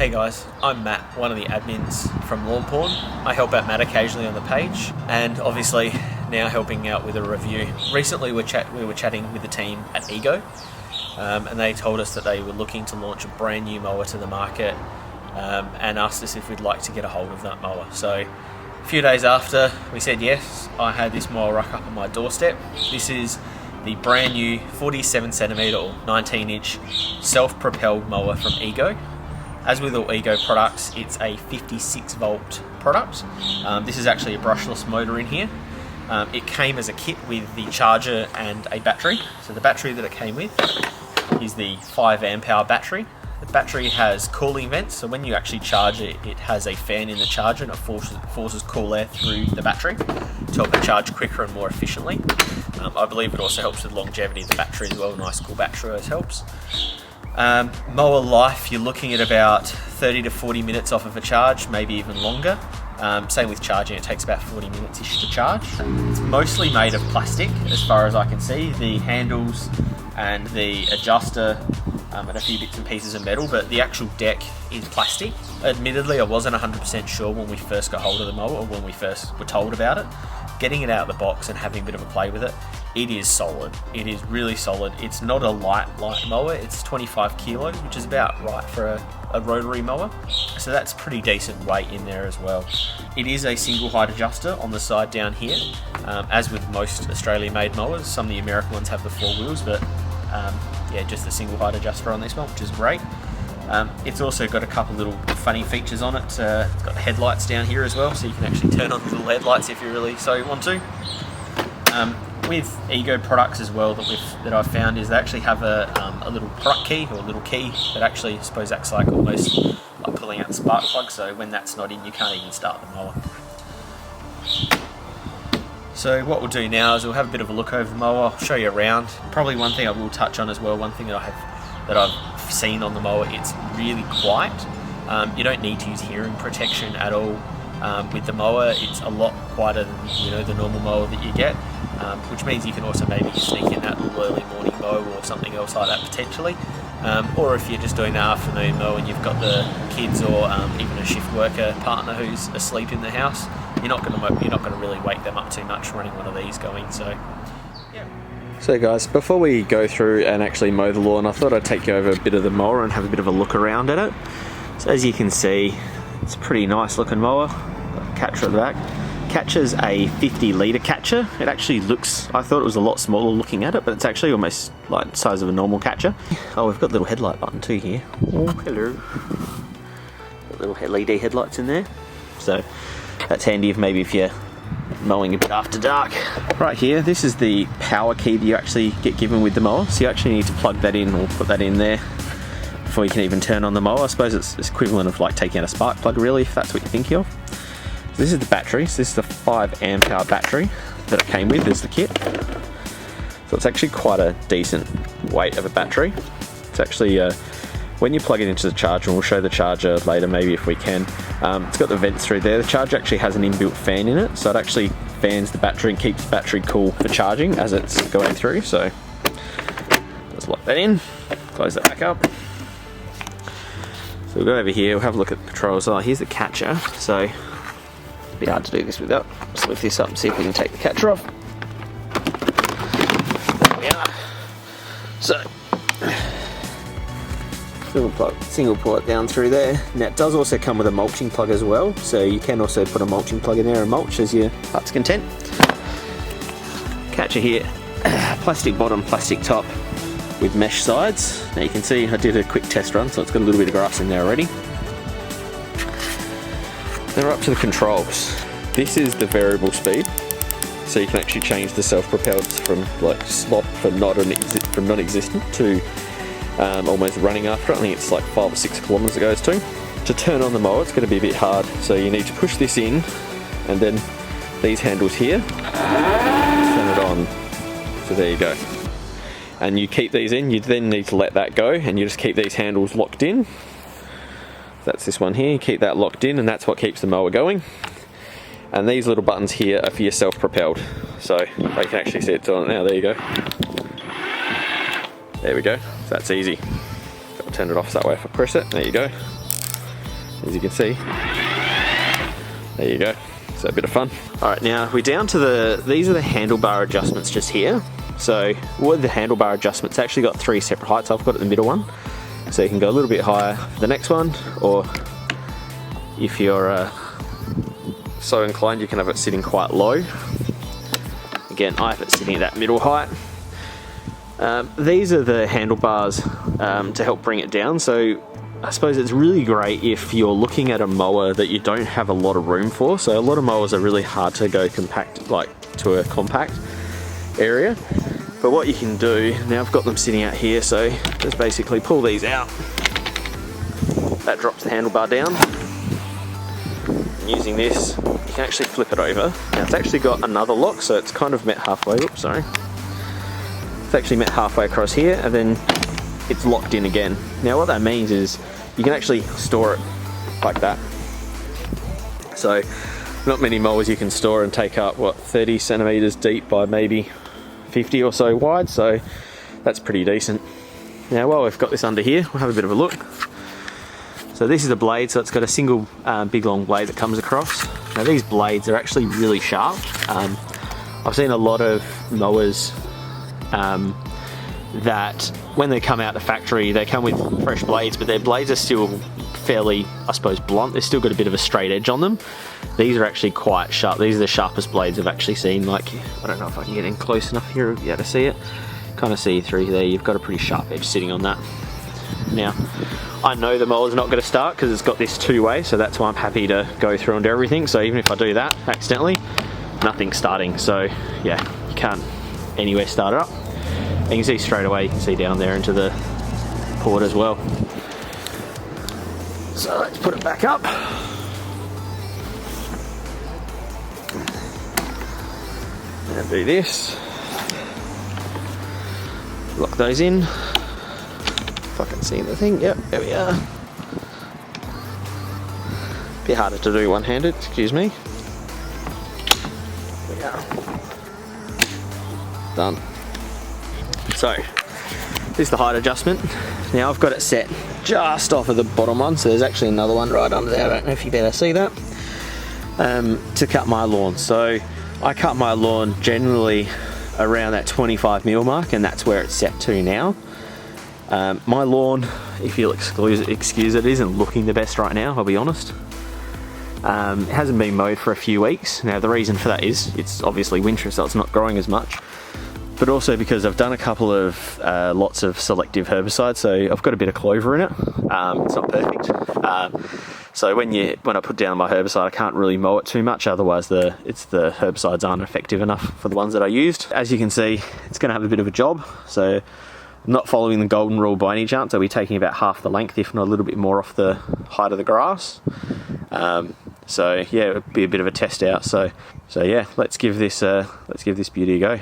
Hey guys, I'm Matt, one of the admins from Lawnporn. I help out Matt occasionally on the page, and obviously now helping out with a review. Recently we were chatting with the team at Ego, and they told us that they were looking to launch a brand new mower to the market, and asked us if we'd like to get a hold of that mower. So a few days after we said yes, I had this mower rock up on my doorstep. This is the brand new 47cm or 19-inch self-propelled mower from Ego. As with all Ego products, it's a 56 volt product. This is actually a brushless motor in here. It came as a kit with the charger and a battery. So the battery that it came with is the 5 amp hour battery. The battery has cooling vents, so when you actually charge it, it has a fan in the charger and it forces cool air through the battery to help it charge quicker and more efficiently. I believe it also helps with longevity of the battery as well. A nice cool battery always helps. Mower life, you're looking at about 30 to 40 minutes off of a charge, maybe even longer. Same with charging, it takes about 40 minutes-ish to charge. It's mostly made of plastic as far as I can see. The handles and the adjuster and a few bits and pieces of metal, but the actual deck is plastic. Admittedly, I wasn't 100% sure when we first got hold of the mower or when we first were told about it. Getting it out of the box and having a bit of a play with it, it is solid. It is really solid. It's not a light mower, it's 25 kilos, which is about right for a rotary mower. So that's pretty decent weight in there as well. It is a single height adjuster on the side down here. As with most Australian made mowers, some of the American ones have the 4 wheels, but yeah, just the single height adjuster on this one, which is great. It's also got a couple little funny features on it. It's got the headlights down here as well, so you can actually turn on the little headlights if you really so want to. With Ego products as well that I've found is they actually have a little product key or a little key that actually I suppose acts like almost like pulling out the spark plug, so when that's not in you can't even start the mower. So what we'll do now is we'll have a bit of a look over the mower, I'll show you around. Probably one thing I will touch on as well, one thing that I've seen on the mower, it's really quiet. You don't need to use hearing protection at all with the mower. It's a lot quieter than the normal mower that you get, which means you can also maybe sneak in that little early morning mow or something else like that potentially. Or if you're just doing the afternoon mow and you've got the kids or even a shift worker partner who's asleep in the house, you're not going to really wake them up too much running one of these going. So yeah. So guys, before we go through and actually mow the lawn, I thought I'd take you over a bit of the mower and have a bit of a look around at it. So as you can see, it's a pretty nice looking mower. Catcher at the back. Catcher's a 50 litre catcher. It actually looks, I thought it was a lot smaller looking at it, but it's actually almost like the size of a normal catcher. Oh, we've got the little headlight button too here. Oh, hello. Got little LED headlights in there. So that's handy if you're mowing a bit after dark. Right here, this is the power key that you actually get given with the mower. So you actually need to plug that in or put that in there before you can even turn on the mower. I suppose it's equivalent of like taking out a spark plug really, if that's what you're thinking of. So this is the battery. So this is the 5 amp hour battery that it came with as the kit. So it's actually quite a decent weight of a battery. It's actually when you plug it into the charger, and we'll show the charger later maybe if we can, it's got the vents through there. The charger actually has an inbuilt fan in it, so it actually fans the battery and keeps the battery cool for charging as it's going through. So let's lock that in, close that back up. So we'll go over here, we'll have a look at the controls. Oh, here's the catcher. So it'd be hard to do this without. Let's lift this up and see if we can take the catcher off. There we are. So single plug down through there. Now it does also come with a mulching plug as well, so you can also put a mulching plug in there and mulch as your heart's content. Catcher here, plastic bottom, plastic top with mesh sides. Now you can see I did a quick test run, so it's got a little bit of grass in there already. Then we're up to the controls. This is the variable speed, so you can actually change the self-propelled from like slop from non-existent to almost running after it. I think it's like 5 or 6 kilometers it goes to. To turn on the mower, it's going to be a bit hard, so you need to push this in, and then these handles here, turn it on. So there you go. And you keep these in, you then need to let that go, and you just keep these handles locked in. That's this one here, you keep that locked in, and that's what keeps the mower going. And these little buttons here are for your self-propelled. So you can actually see it's on it now, there you go. There we go, so that's easy. I'll turn it off so that way if I press it, there you go. as you can see. There you go. So a bit of fun. All right, now we're down to these are the handlebar adjustments just here. So with the handlebar adjustments, it's actually got 3 separate heights. I've got it the middle one. So you can go a little bit higher for the next one, or if you're so inclined, you can have it sitting quite low. Again, I have it sitting at that middle height. These are the handlebars to help bring it down. So I suppose it's really great if you're looking at a mower that you don't have a lot of room for. So a lot of mowers are really hard to go compact, like to a compact area. But what you can do, now I've got them sitting out here, so just basically pull these out. That drops the handlebar down. And using this, you can actually flip it over. Now it's actually got another lock, so it's kind of met halfway, oops, sorry. It's actually met halfway across here, and then it's locked in again. Now what that means is you can actually store it like that. So not many mowers you can store and take up, what, 30 centimeters deep by maybe 50 or so wide, so that's pretty decent. Now while we've got this under here, we'll have a bit of a look. So this is a blade, so it's got a single big long blade that comes across. Now these blades are actually really sharp. I've seen a lot of mowers that when they come out the factory, they come with fresh blades, but their blades are still fairly, I suppose, blunt. They've still got a bit of a straight edge on them. These are actually quite sharp. These are the sharpest blades I've actually seen. Like, I don't know if I can get in close enough here to be able to see it. Kind of see through there. You've got a pretty sharp edge sitting on that. Now, I know the mower's not going to start because it's got this two-way, so that's why I'm happy to go through and do everything. So even if I do that accidentally, nothing's starting. So yeah, you can't anywhere start it up. And you can see straight away, you can see down there into the port as well. So let's put it back up. And do this. Lock those in. If I can see the thing, yep, there we are. Bit harder to do one-handed, excuse me. There we are. Done. So, this is the height adjustment. Now I've got it set just off of the bottom one, so there's actually another one right under there, I don't know if you better see that, to cut my lawn. So I cut my lawn generally around that 25mm mark, and that's where it's set to now. My lawn, if you'll excuse it, isn't looking the best right now, I'll be honest. It hasn't been mowed for a few weeks. Now the reason for that is it's obviously winter, so it's not growing as much. But also because I've done a couple of lots of selective herbicides, so I've got a bit of clover in it. It's not perfect. So when I put down my herbicide, I can't really mow it too much, otherwise the herbicides aren't effective enough for the ones that I used. As you can see, it's going to have a bit of a job. So I'm not following the golden rule by any chance. I'll be taking about half the length, if not a little bit more, off the height of the grass. So yeah, it'll be a bit of a test out. So yeah, let's give this beauty a go.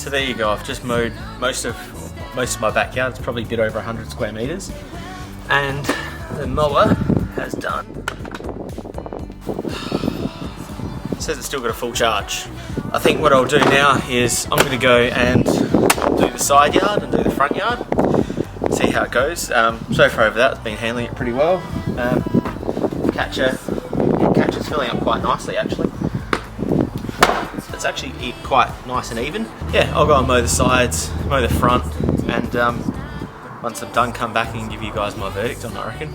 So there you go. I've just mowed most of my backyard. It's probably a bit over 100 square meters, and the mower has done. It says it's still got a full charge. I think what I'll do now is I'm going to go and do the side yard and do the front yard. See how it goes. So far over that, it's been handling it pretty well. Catcher's filling up quite nicely actually. It's actually quite nice and even. Yeah, I'll go and mow the sides, mow the front, and once I'm done, come back and give you guys my verdict on it, I reckon.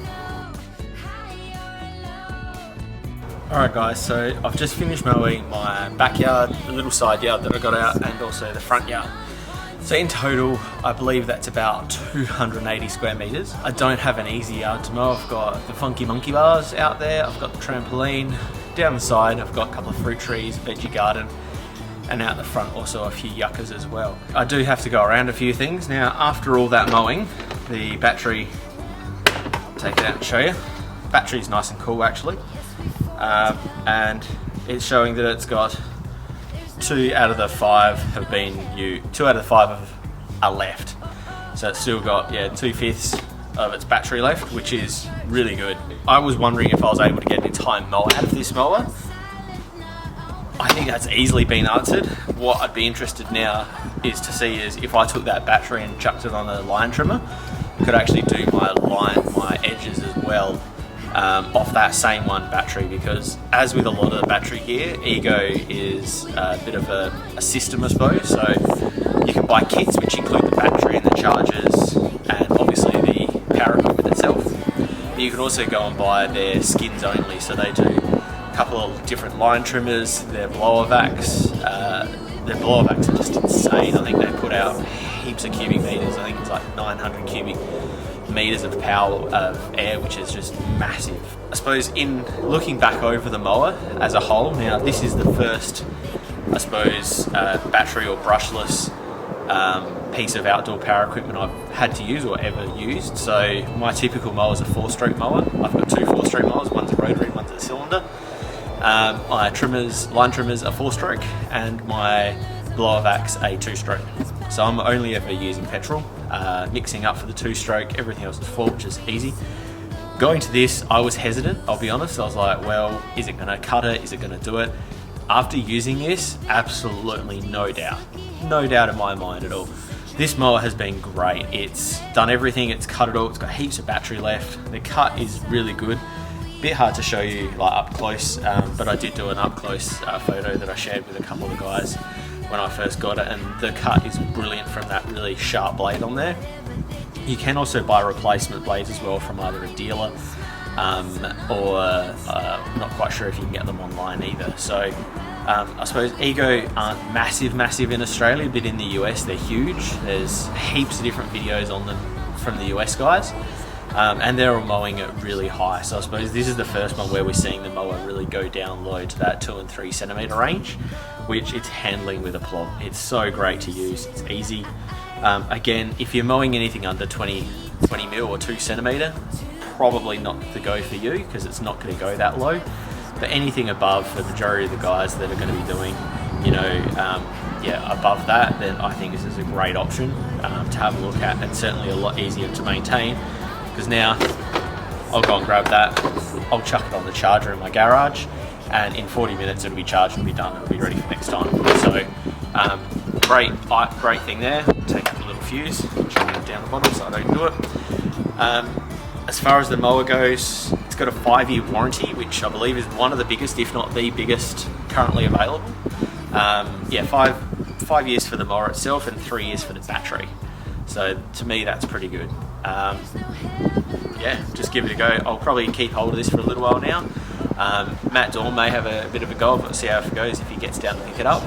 Alright guys, so I've just finished mowing my backyard, the little side yard that I got out, and also the front yard. So in total, I believe that's about 280 square meters. I don't have an easy yard to mow. I've got the funky monkey bars out there, I've got the trampoline. Down the side, I've got a couple of fruit trees, veggie garden, and out the front also a few yuccas as well. I do have to go around a few things. Now, after all that mowing, the battery, take it out and show you. Battery's nice and cool actually. And it's showing that it's got 2 out of the 5 have been used. 2 out of the 5 are left. So it's still got 2/5 of its battery left, which is really good. I was wondering if I was able to get an entire mower out of this mower. I think that's easily been answered. What I'd be interested now is to see is if I took that battery and chucked it on a line trimmer, I could actually do my edges as well. Off that same one battery, because as with a lot of the battery gear, Ego is a bit of a system I suppose, so you can buy kits which include the battery and the chargers and obviously the power equipment itself. But you can also go and buy their skins only, so they do a couple of different line trimmers, their blower vacs. Their blower vacs are just insane. I think they put out heaps of cubic meters. I think it's like 900 cubic meters of power of air, which is just massive. I suppose in looking back over the mower as a whole, now this is the first, I suppose, battery or brushless piece of outdoor power equipment I've had to use or ever used. So my typical mower is a 4-stroke mower. I've got 2 4-stroke mowers, one's a rotary, one's a cylinder. My line trimmers are 4-stroke, and my blower vacs a 2-stroke. So I'm only ever using petrol, mixing up for the 2-stroke, everything else is 4, which is easy. Going to this, I was hesitant, I'll be honest. I was like, well, is it gonna cut it? Is it gonna do it? After using this, absolutely no doubt. No doubt in my mind at all. This mower has been great. It's done everything, it's cut it all, it's got heaps of battery left. The cut is really good. Bit hard to show you like up close, but I did do an up close photo that I shared with a couple of the guys when I first got it, and the cut is brilliant from that really sharp blade on there. You can also buy replacement blades as well from either a dealer or not quite sure if you can get them online either. So I suppose Ego aren't massive in Australia, but in the US they're huge. There's heaps of different videos on them from the US guys. And they're all mowing it really high. So I suppose this is the first one where we're seeing the mower really go down low to that 2 and 3 centimeter range, which it's handling with a plod. It's so great to use, it's easy. Again, if you're mowing anything under 20 mil or 2 centimeter, probably not the go for you, because it's not going to go that low. But anything above, for the majority of the guys that are going to be doing, above that, then I think this is a great option to have a look at, and certainly a lot easier to maintain. Because now I'll go and grab that, I'll chuck it on the charger in my garage, and in 40 minutes it'll be charged and be done, it'll be ready for next time. So great thing there. Take up a little fuse, chuck it down the bottom so I don't do it. As far as the mower goes, it's got a 5-year warranty, which I believe is one of the biggest, if not the biggest, currently available. 5 years for the mower itself and 3 years for the battery. So to me, that's pretty good. Just give it a go. I'll probably keep hold of this for a little while now. Matt Dawn may have a bit of a go, but see how it goes if he gets down to pick it up.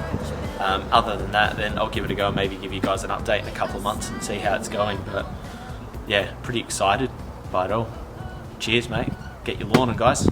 Other than that, then I'll give it a go and maybe give you guys an update in a couple of months and see how it's going. But yeah, pretty excited by it all. Cheers, mate. Get your lawn, guys.